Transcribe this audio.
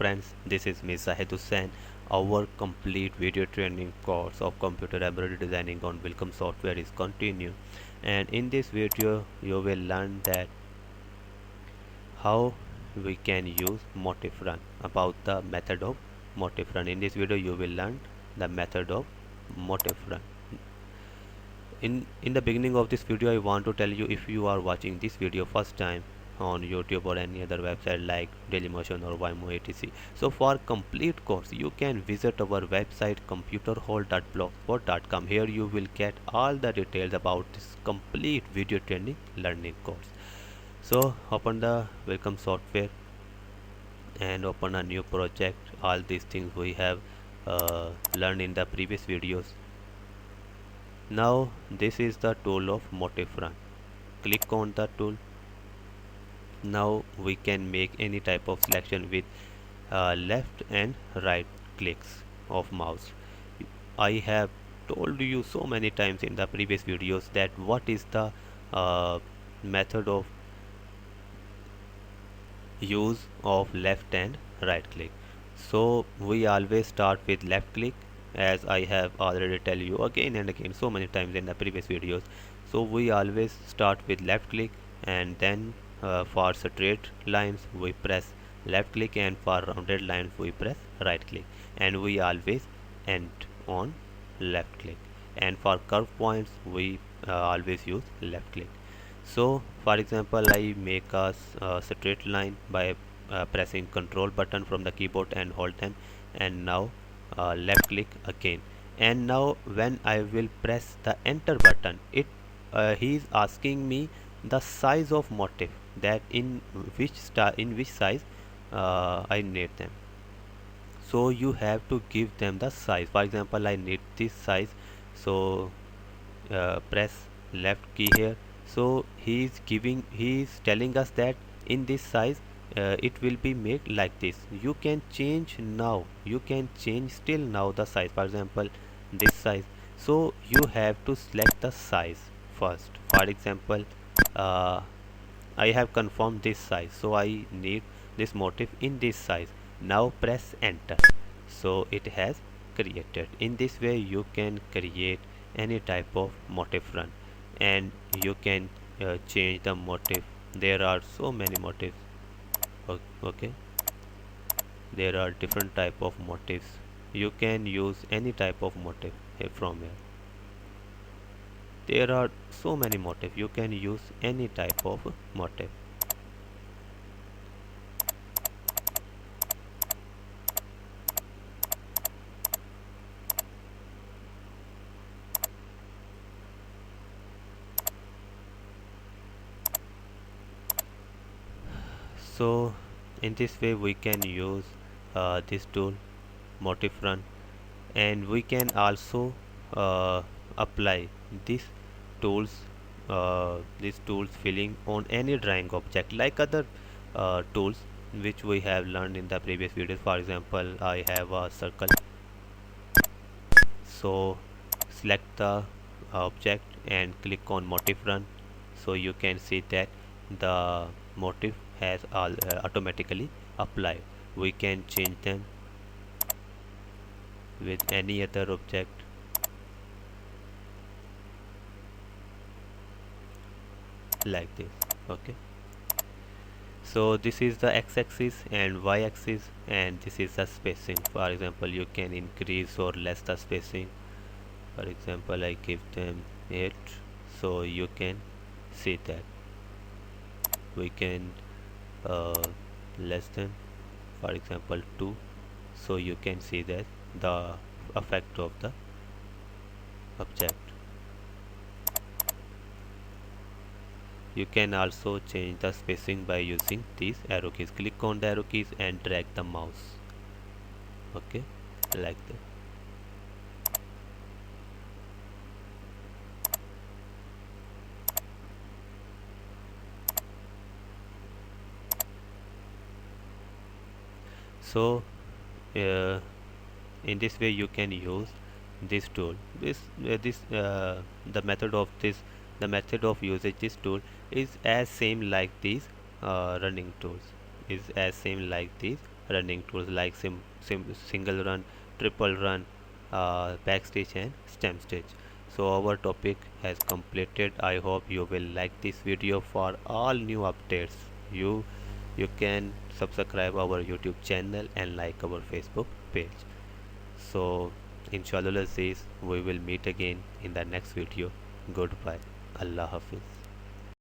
friends, this is me Zahid Hussain. Our complete video training course of computer embroidery designing on Wilcom software is continue, and in this video you will learn that how we can use Motif run, about the method of Motif run. In this video you will learn the method of Motif run. In the beginning of this video I want to tell you, if you are watching this video first time on YouTube or any other website like Dailymotion or Vimo etc, so for complete course you can visit our website computerhall.blogspot.com. Here you will get all the details about this complete video training learning course. So open the Wilcom software and open a new project. All these things we have learned in the previous videos. Now this is the tool of Motif run. Click on the tool. Now we can make any type of selection with left and right clicks of mouse. I have told you so many times in the previous videos that what is the method of use of left and right click. So we always start with left click, as I have already tell you again and again so many times in the previous videos. So we always start with left click, and then for straight lines we press left click, and for rounded lines we press right click, and we always end on left click, and for curve points we always use left click. So for example, I make a straight line by pressing control button from the keyboard and hold them, and now left click again. And now when I will press the enter button, he is asking me the size of motif, that in which size I need them. So you have to give them the size. For example, I need this size, so press left key here. So he is telling us that in this size it will be made like this. You can change now, you can change still now the size, for example this size. So you have to select the size first. For example, I have confirmed this size, so I need this motif in this size. Now press enter, so it has created. In this way you can create any type of motif run, and you can change the motif. There are so many motifs. Okay, there are different type of motifs. You can use any type of motif from here. There are so many motifs, you can use any type of motif. So in this way we can use this tool Motif run, and we can also apply these tools filling on any drawing object like other tools which we have learned in the previous videos. For example, I have a circle, so select the object and click on Motif run. So you can see that the motif has automatically applied. We can change them with any other object like this. Okay, so this is the x-axis and y-axis, and this is the spacing. For example, you can increase or less the spacing. For example, I give them 8, so you can see that we can less than, for example 2, so you can see that the effect of the object. You can also change the spacing by using these arrow keys. Click on the arrow keys and drag the mouse. Okay, like that. So in this way you can use this tool. The method of usage this tool is as same like these running tools, is as same like these running tools like single run, triple run, backstitch and stem stitch. So our topic has completed. I hope you will like this video. For all new updates, you can subscribe our YouTube channel and like our Facebook page. So inshallah Aziz, we will meet again in the next video. Goodbye. Allah Hafiz.